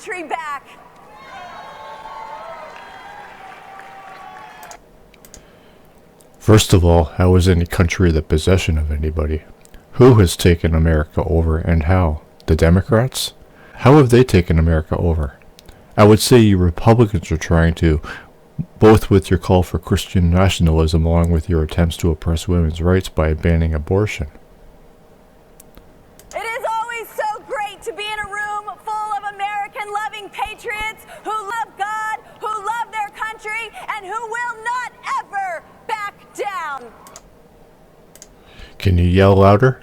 country back. First of all, how is any country the possession of anybody? Who has taken America over and how? The Democrats? How have they taken America over? I would say you Republicans are trying to, both with your call for Christian nationalism along with your attempts to oppress women's rights by banning abortion. It is always so great to be in a room full of American-loving patriots who love God, who love their country, and who will not ever back down. Can you yell louder?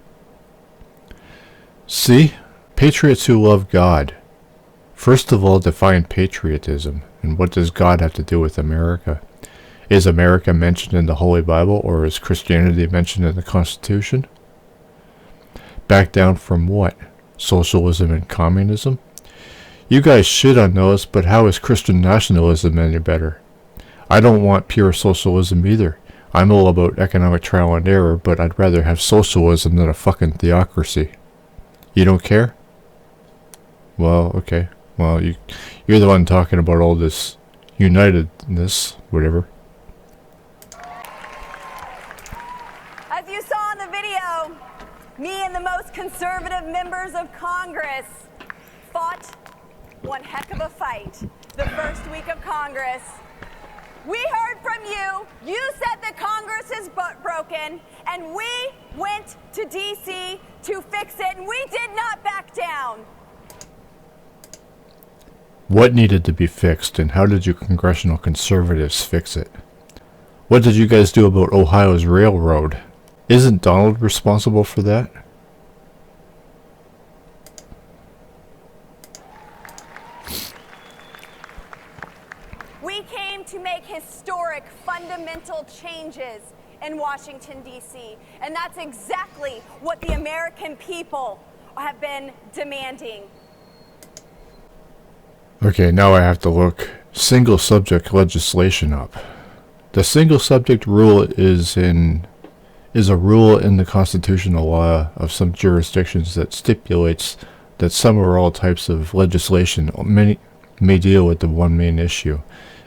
See? Patriots who love God. First of all, define patriotism, and what does God have to do with America? Is America mentioned in the Holy Bible, or is Christianity mentioned in the Constitution? Back down from what? Socialism and communism? You guys shit on those, but how is Christian nationalism any better? I don't want pure socialism either. I'm all about economic trial and error, but I'd rather have socialism than a fucking theocracy. You don't care? Well, okay. Well, you're the one talking about all this unitedness, whatever. As you saw in the video, me and the most conservative members of Congress fought one heck of a fight the first week of Congress. We heard from you. You said that Congress is broken, and we went to D.C. to fix it, and we did not back down. What needed to be fixed, and how did you congressional conservatives fix it? What did you guys do about Ohio's railroad? Isn't Donald responsible for that? We came to make historic, fundamental changes in Washington, D.C., and that's exactly what the American people have been demanding. Okay, now I have to look single subject legislation up. The single subject rule is a rule in the constitutional law of some jurisdictions that stipulates that some or all types of legislation may deal with the one main issue.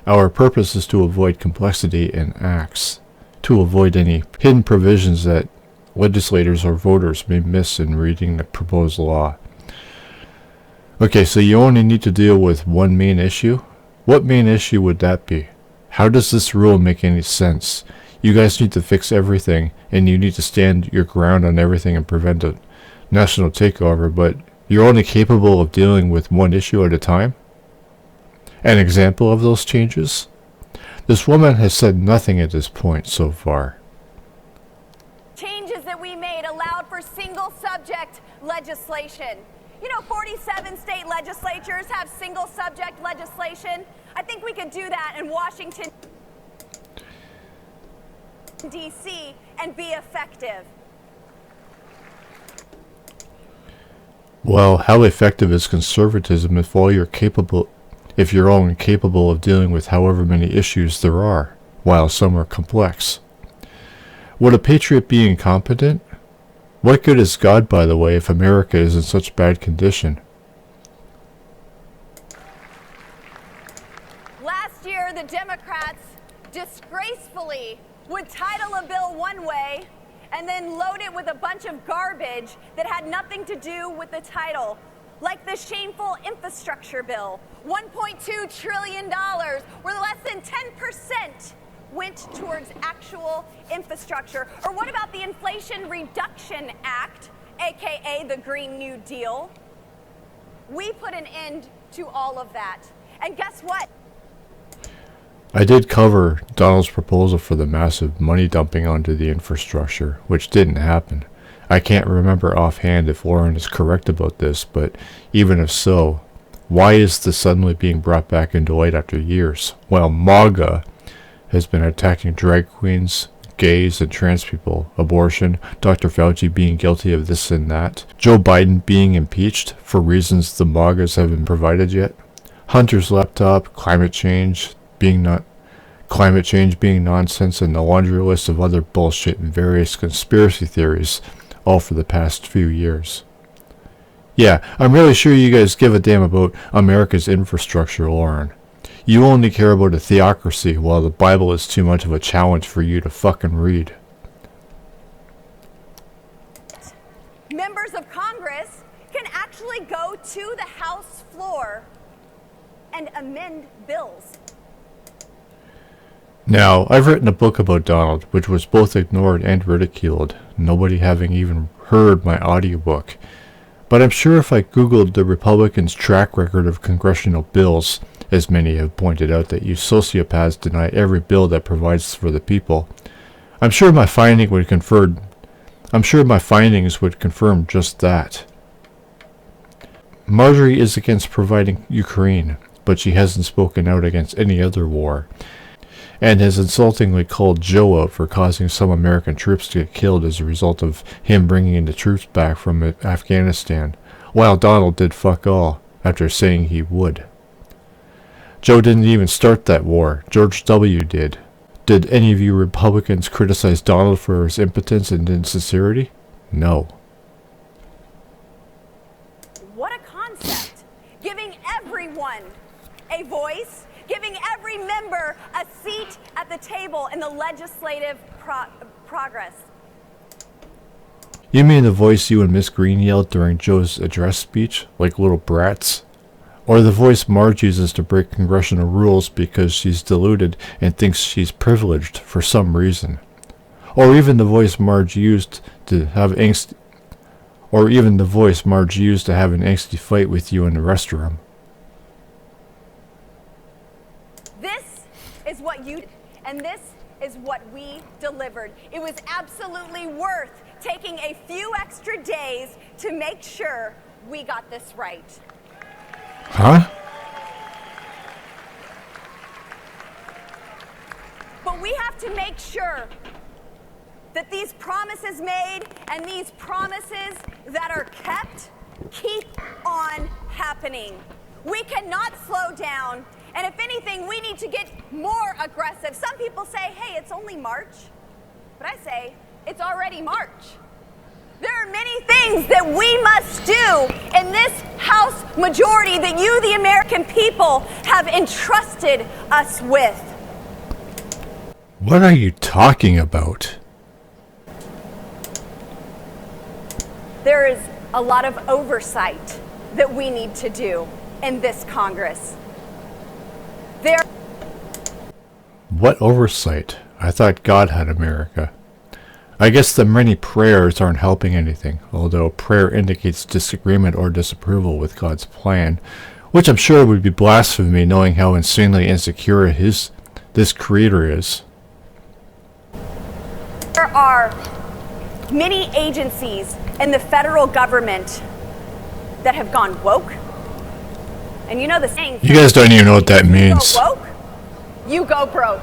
Our purpose is to avoid complexity in acts, to avoid any hidden provisions that legislators or voters may miss in reading the proposed law. Okay, so you only need to deal with one main issue? What main issue would that be? How does this rule make any sense? You guys need to fix everything, and you need to stand your ground on everything and prevent a national takeover, but you're only capable of dealing with one issue at a time? An example of those changes? This woman has said nothing at this point so far. Changes that we made allowed for single subject legislation. You know, 47 state legislatures have single subject legislation. I think we could do that in Washington, D.C. and be effective. Well, how effective is conservatism if you're all incapable of dealing with however many issues there are, while some are complex? Would a patriot be incompetent? What good is God, by the way, if America is in such bad condition? Last year, the Democrats disgracefully would title a bill one way and then load it with a bunch of garbage that had nothing to do with the title. Like the shameful infrastructure bill, $1.2 trillion, where less than 10% went towards actual infrastructure. Or what about the Inflation Reduction Act, aka the Green New Deal? We put an end to all of that. And guess what? I did cover Donald's proposal for the massive money dumping onto the infrastructure, which didn't happen. I can't remember offhand if Lauren is correct about this, but even if so, why is this suddenly being brought back into light after years, while MAGA has been attacking drag queens, gays, and trans people, abortion, Dr. Fauci being guilty of this and that, Joe Biden being impeached for reasons the MAGAs haven't provided yet, Hunter's laptop, climate change being nonsense, and a laundry list of other bullshit and various conspiracy theories, all for the past few years. Yeah, I'm really sure you guys give a damn about America's infrastructure, Lauren. You only care about a theocracy, while the Bible is too much of a challenge for you to fucking read. Members of Congress can actually go to the House floor and amend bills. Now, I've written a book about Donald, which was both ignored and ridiculed, nobody having even heard my audiobook. But I'm sure if I googled the Republicans' track record of congressional bills, as many have pointed out that you sociopaths deny every bill that provides for the people, I'm sure my findings would confirm just that. Marjorie is against providing Ukraine, but she hasn't spoken out against any other war, and has insultingly called Joe out for causing some American troops to get killed as a result of him bringing in the troops back from Afghanistan, while Donald did fuck all, after saying he would. Joe didn't even start that war, George W. did. Did any of you Republicans criticize Donald for his impotence and insincerity? No. What a concept! Giving everyone a voice, giving every member a seat at the table in the legislative progress. You mean the voice you and Miss Green yelled during Joe's address speech, like little brats? Or the voice Marge uses to break congressional rules because she's deluded and thinks she's privileged for some reason? Or even the voice Marge used to have an angsty fight with you in the restroom? This is what you did, and this is what we delivered. It was absolutely worth taking a few extra days to make sure we got this right. Huh? But we have to make sure that these promises made and these promises that are kept keep on happening. We cannot slow down, and if anything, we need to get more aggressive. Some people say, hey, it's only March, but I say, it's already March. There are many things that we must do in this House majority that you, the American people, have entrusted us with. What are you talking about? There is a lot of oversight that we need to do in this Congress. What oversight? I thought God had America. I guess the many prayers aren't helping anything, although prayer indicates disagreement or disapproval with God's plan, which I'm sure would be blasphemy knowing how insanely insecure this creator is. There are many agencies in the federal government that have gone woke. And you know the saying, you guys don't even know what that means. You go woke, you go broke.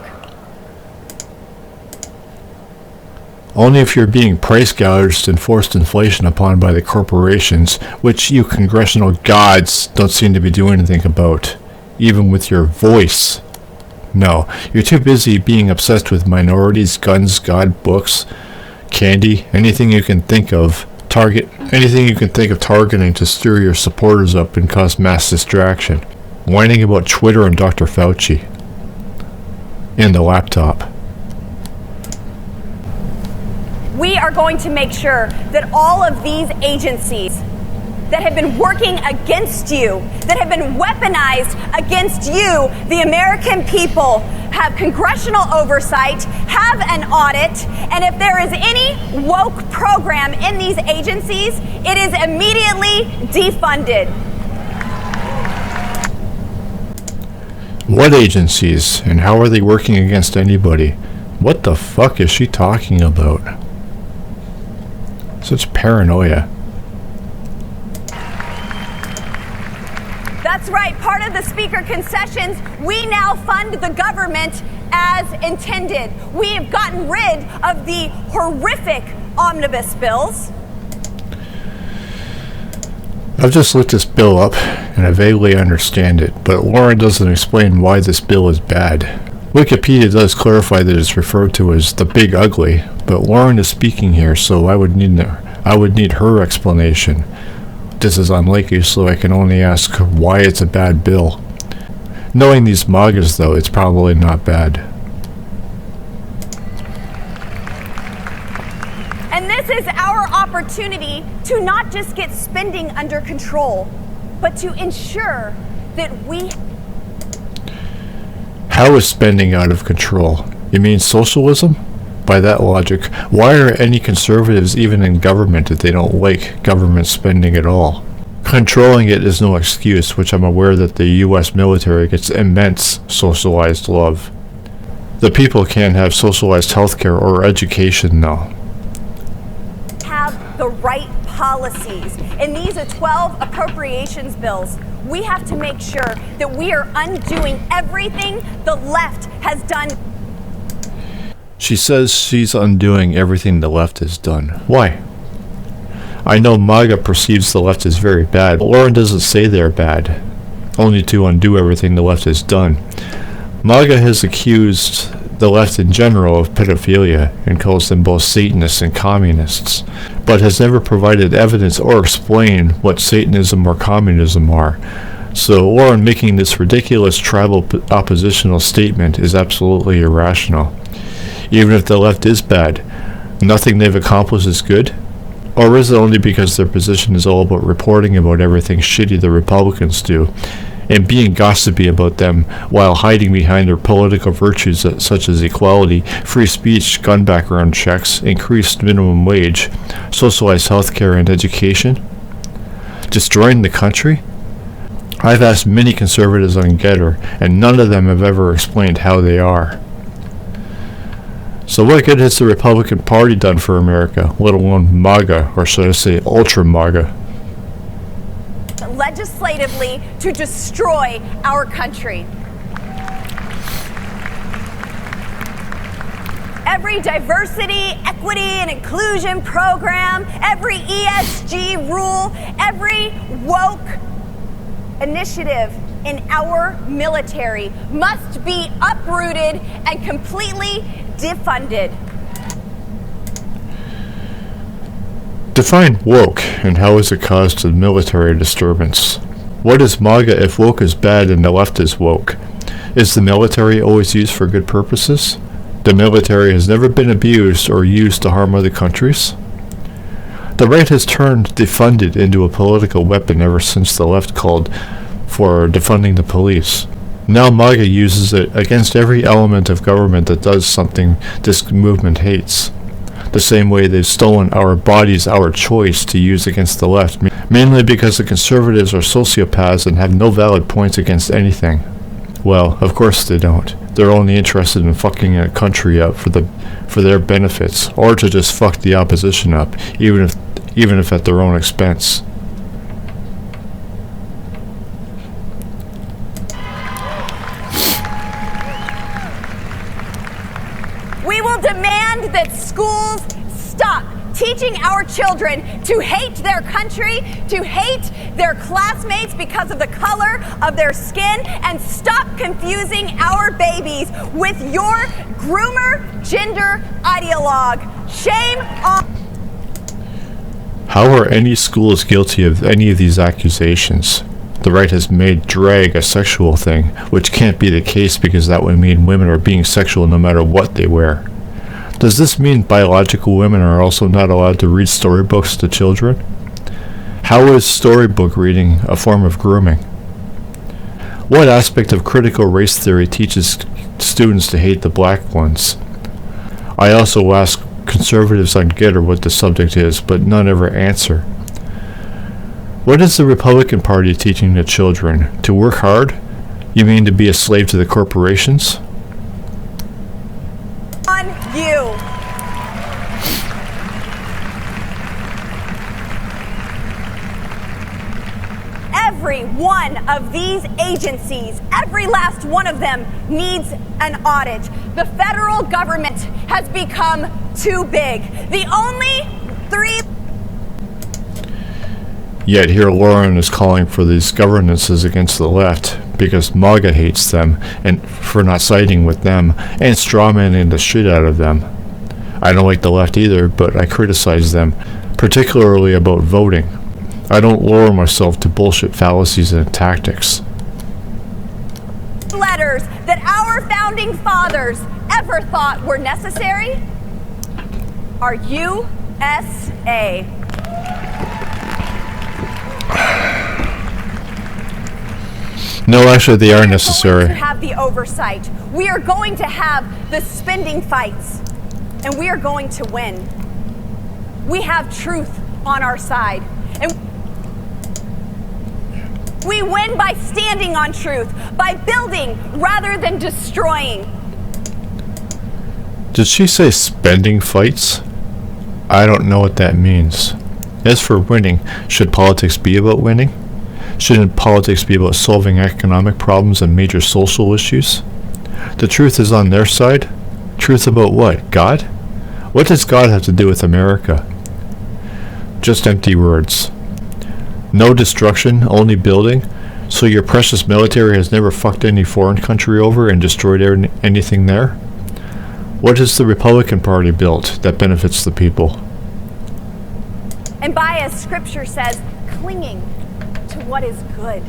Only if you're being price gouged and forced inflation upon by the corporations, which you congressional gods don't seem to be doing anything about, even with your voice. No, you're too busy being obsessed with minorities, guns, God, books, candy, anything you can think of targeting to stir your supporters up and cause mass distraction. Whining about Twitter and Dr. Fauci. And the laptop. We are going to make sure that all of these agencies that have been working against you, that have been weaponized against you, the American people, have congressional oversight, have an audit, and if there is any woke program in these agencies, it is immediately defunded. What agencies, and how are they working against anybody? What the fuck is she talking about? Such paranoia. That's right, part of the Speaker concessions, we now fund the government as intended. We have gotten rid of the horrific omnibus bills. I've just looked this bill up, and I vaguely understand it, but Lauren doesn't explain why this bill is bad. Wikipedia does clarify that it's referred to as the Big Ugly, but Lauren is speaking here, so I would need her explanation. This is unlikely, so I can only ask why it's a bad bill. Knowing these MAGAs, though, it's probably not bad. And this is our opportunity to not just get spending under control, but to ensure that we... How is spending out of control? You mean socialism? By that logic, why are any conservatives even in government if they don't like government spending at all? Controlling it is no excuse, which I'm aware that the US military gets immense socialized love. The people can't have socialized healthcare or education though. Have the right policies. In these 12 appropriations bills, we have to make sure that we are undoing everything the left has done. She says she's undoing everything the left has done. Why? I know MAGA perceives the left as very bad, but Lauren doesn't say they're bad, only to undo everything the left has done. MAGA has accused the left in general of pedophilia and calls them both Satanists and communists, but has never provided evidence or explained what Satanism or communism are. So Lauren making this ridiculous tribal oppositional statement is absolutely irrational. Even if the left is bad, nothing they've accomplished is good? Or is it only because their position is all about reporting about everything shitty the Republicans do, and being gossipy about them while hiding behind their political virtues such as equality, free speech, gun background checks, increased minimum wage, socialized healthcare and education? Destroying the country? I've asked many conservatives on Getter, and none of them have ever explained how they are. So what good has the Republican Party done for America, let alone MAGA, or should I say ultra MAGA? Legislatively to destroy our country. Every diversity, equity, and inclusion program, every ESG rule, every woke initiative in our military must be uprooted and completely defunded. Define woke, and how is it caused a military disturbance? What is MAGA if woke is bad and the left is woke? Is the military always used for good purposes? The military has never been abused or used to harm other countries? The right has turned defunded into a political weapon ever since the left called for defunding the police. Now MAGA uses it against every element of government that does something this movement hates. The same way they've stolen our bodies, our choice to use against the left, mainly because the conservatives are sociopaths and have no valid points against anything. Well, of course they don't. They're only interested in fucking a country up for their benefits, or to just fuck the opposition up, even if at their own expense. We will demand that schools stop teaching our children to hate their country, to hate their classmates because of the color of their skin, and stop confusing our babies with your groomer gender ideologue. Shame on... How are any schools guilty of any of these accusations? The right has made drag a sexual thing, which can't be the case because that would mean women are being sexual no matter what they wear. Does this mean biological women are also not allowed to read storybooks to children? How is storybook reading a form of grooming? What aspect of critical race theory teaches students to hate the black ones? I also ask conservatives on Getter what the subject is, but none ever answer. What is the Republican Party teaching the children? To work hard? You mean to be a slave to the corporations? On you. Every one of these agencies, every last one of them needs an audit. The federal government has become too big. The only three... Yet here Lauren is calling for these governances against the left because MAGA hates them and for not siding with them and strawmanning the shit out of them. I don't like the left either, but I criticize them, particularly about voting. I don't lower myself to bullshit fallacies and tactics. Letters that our founding fathers ever thought were necessary are USA. No, actually, they are necessary. We are going to have the oversight. We are going to have the spending fights. And we are going to win. We have truth on our side. And we win by standing on truth, by building rather than destroying. Did she say spending fights? I don't know what that means. As for winning, should politics be about winning? Shouldn't politics be about solving economic problems and major social issues? The truth is on their side. Truth about what? God? What does God have to do with America? Just empty words. No destruction, only building. So your precious military has never fucked any foreign country over and destroyed anything there? What has the Republican Party built that benefits the people? And by, as Scripture says, clinging to what is good.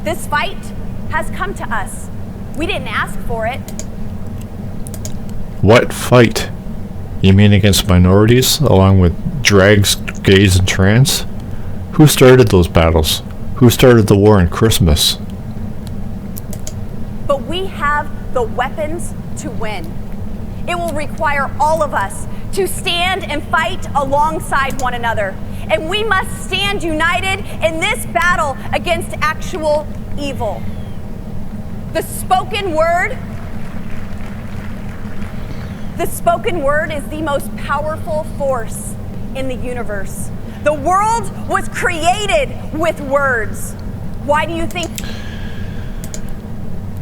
This fight has come to us. We didn't ask for it. What fight? You mean against minorities, along with drags, gays, and trans? Who started those battles? Who started the war on Christmas? But we have the weapons to win. It will require all of us to stand and fight alongside one another. And we must stand united in this battle against actual evil. The spoken word is the most powerful force in the universe. The world was created with words. Why do you think?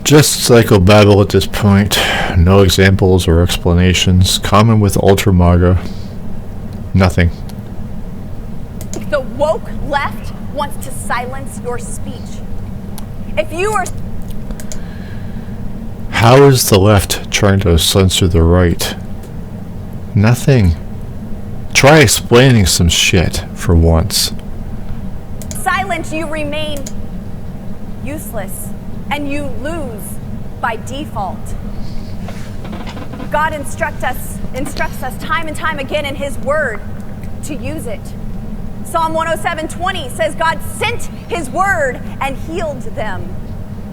Just psychobabble at this point. No examples or explanations. Common with Ultra MAGA. Nothing. The woke left wants to silence your speech. If you are... How is the left trying to censor the right? Nothing. Try explaining some shit for once. Silent, you remain useless, and you lose by default. God instructs us time and time again in His Word to use it. Psalm 107:20 says God sent His Word and healed them.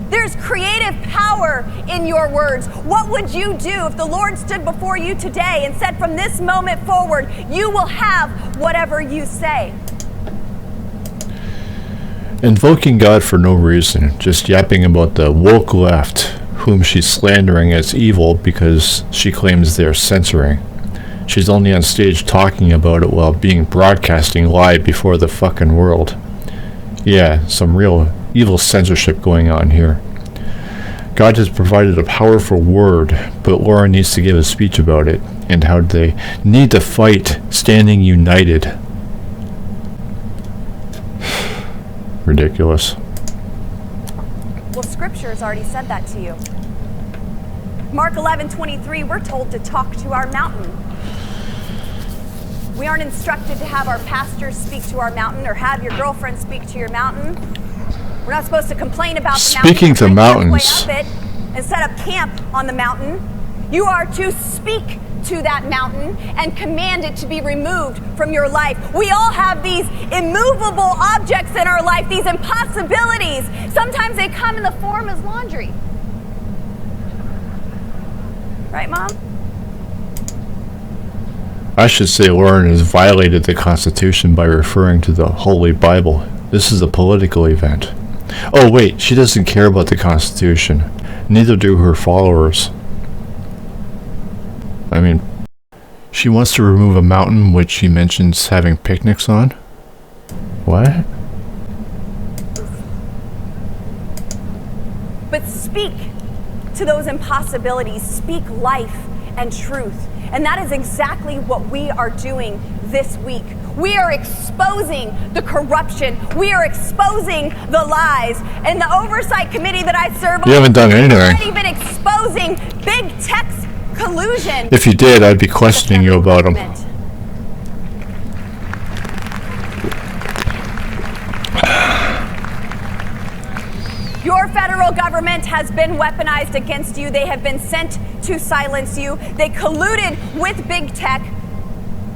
There's creative power in your words. What would you do if the Lord stood before you today and said, from this moment forward, you will have whatever you say? Invoking God for no reason, just yapping about the woke left, whom she's slandering as evil because she claims they're censoring. She's only on stage talking about it while being broadcasting live before the fucking world. Yeah, some real evil censorship going on here. God has provided a powerful word, but Laura needs to give a speech about it and how they need to fight standing united. Ridiculous. Well, Scripture has already said that to you. Mark 11:23, we're told to talk to our mountain. We aren't instructed to have our pastors speak to our mountain or have your girlfriend speak to your mountain. We're not supposed to complain about the mountain. Speaking to mountains. Up it and set up camp on the mountain. You are to speak to that mountain and command it to be removed from your life. We all have these immovable objects in our life, these impossibilities. Sometimes they come in the form of laundry. Right, Mom? I should say Lauren has violated the Constitution by referring to the Holy Bible. This is a political event. Oh wait, she doesn't care about the Constitution. Neither do her followers. I mean, she wants to remove a mountain which she mentions having picnics on? What? But speak to those impossibilities. Speak life and truth. And that is exactly what we are doing this week. We are exposing the corruption. We are exposing the lies. And the oversight committee that I serve on, you haven't done anything. I've already been exposing big tech's collusion. If you did, I'd be questioning you about them. Your federal government has been weaponized against you. They have been sent to silence you. They colluded with big tech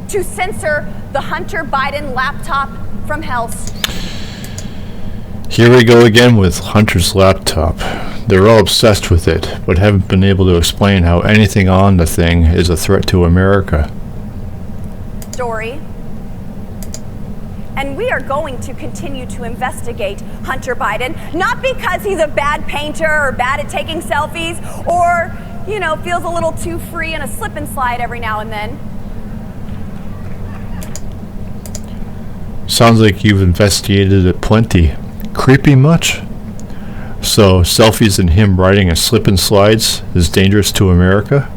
to censor the Hunter Biden laptop from Health. Here we go again with Hunter's laptop. They're all obsessed with it, but haven't been able to explain how anything on the thing is a threat to America. Story. And we are going to continue to investigate Hunter Biden, not because he's a bad painter or bad at taking selfies or, feels a little too free in a slip and slide every now and then. Sounds like you've investigated it plenty. Creepy much? So, selfies and him riding a slip and slides is dangerous to America?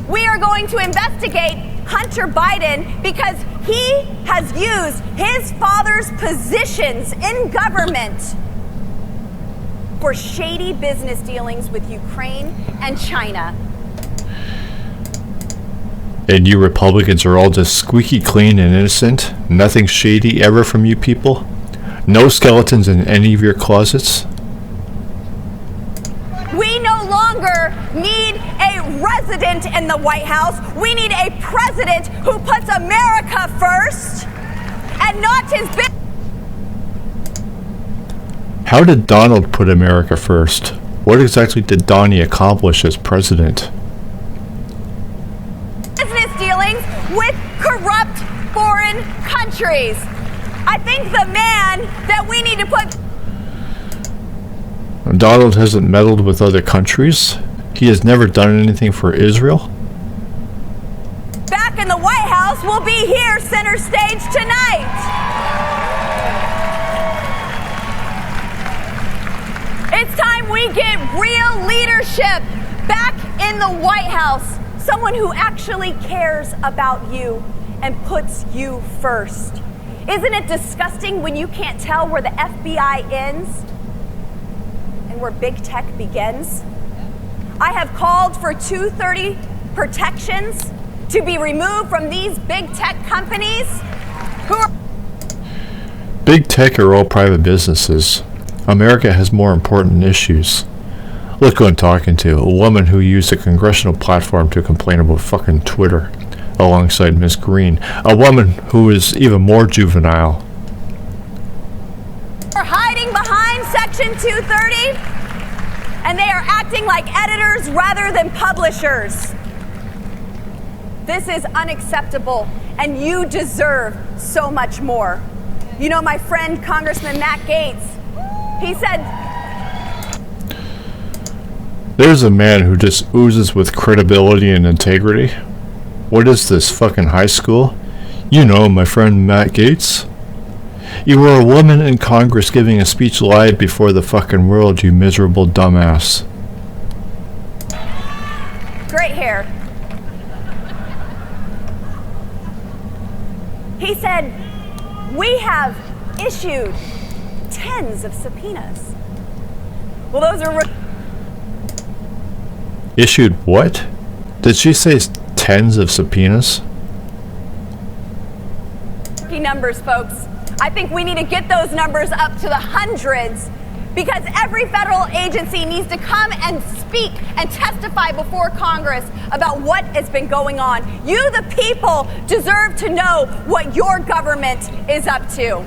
We are going to investigate Hunter Biden because he has used his father's positions in government for shady business dealings with Ukraine and China. And you Republicans are all just squeaky clean and innocent? Nothing shady ever from you people? No skeletons in any of your closets? We no longer need a resident in the White House. We need a president who puts America first and not his business. How did Donald put America first? What exactly did Donnie accomplish as president? Business dealings with corrupt foreign countries. I think the man that we need to put... Donald hasn't meddled with other countries? He has never done anything for Israel? Back in the White House will be here center stage tonight. It's time we get real leadership back in the White House. Someone who actually cares about you and puts you first. Isn't it disgusting when you can't tell where the FBI ends and where big tech begins? I have called for 230 protections to be removed from these big tech companies who are... Big tech are all private businesses. America has more important issues. Look who I'm talking to, a woman who used a congressional platform to complain about fucking Twitter, alongside Miss Green, a woman who is even more juvenile. Are hiding behind Section 230, and they are acting like editors rather than publishers. This is unacceptable, and you deserve so much more. You know my friend Congressman Matt Gaetz, he said... There's a man who just oozes with credibility and integrity. What is this, fucking high school? You know, my friend Matt Gaetz. You were a woman in Congress giving a speech live before the fucking world, you miserable dumbass. Great hair. He said, we have issued tens of subpoenas. Well, those are... Issued what? Did she say tens of subpoenas? Numbers, folks. I think we need to get those numbers up to the hundreds because every federal agency needs to come and speak and testify before Congress about what has been going on. You, the people, deserve to know what your government is up to.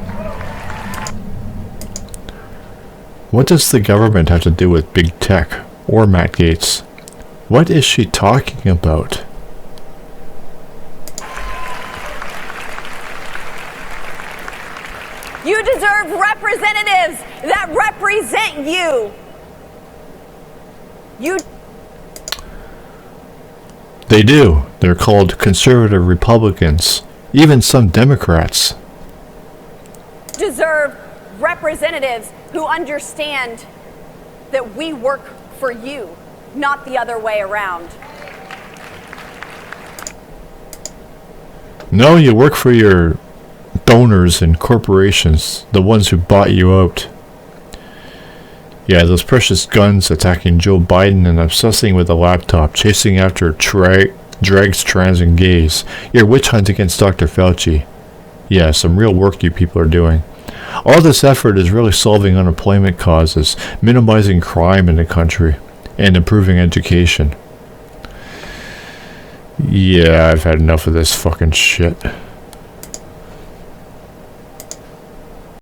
What does the government have to do with big tech or Matt Gaetz? What is she talking about? You deserve representatives that represent you. They do. They're called conservative Republicans. Even some Democrats. Deserve representatives who understand that we work for you, not the other way around. No, you work for your donors and corporations, the ones who bought you out. Yeah, those precious guns attacking Joe Biden and obsessing with a laptop, chasing after drags, trans, and gays. Your witch hunt against Dr. Fauci. Yeah, some real work you people are doing. All this effort is really solving unemployment causes, minimizing crime in the country, and improving education. Yeah, I've had enough of this fucking shit.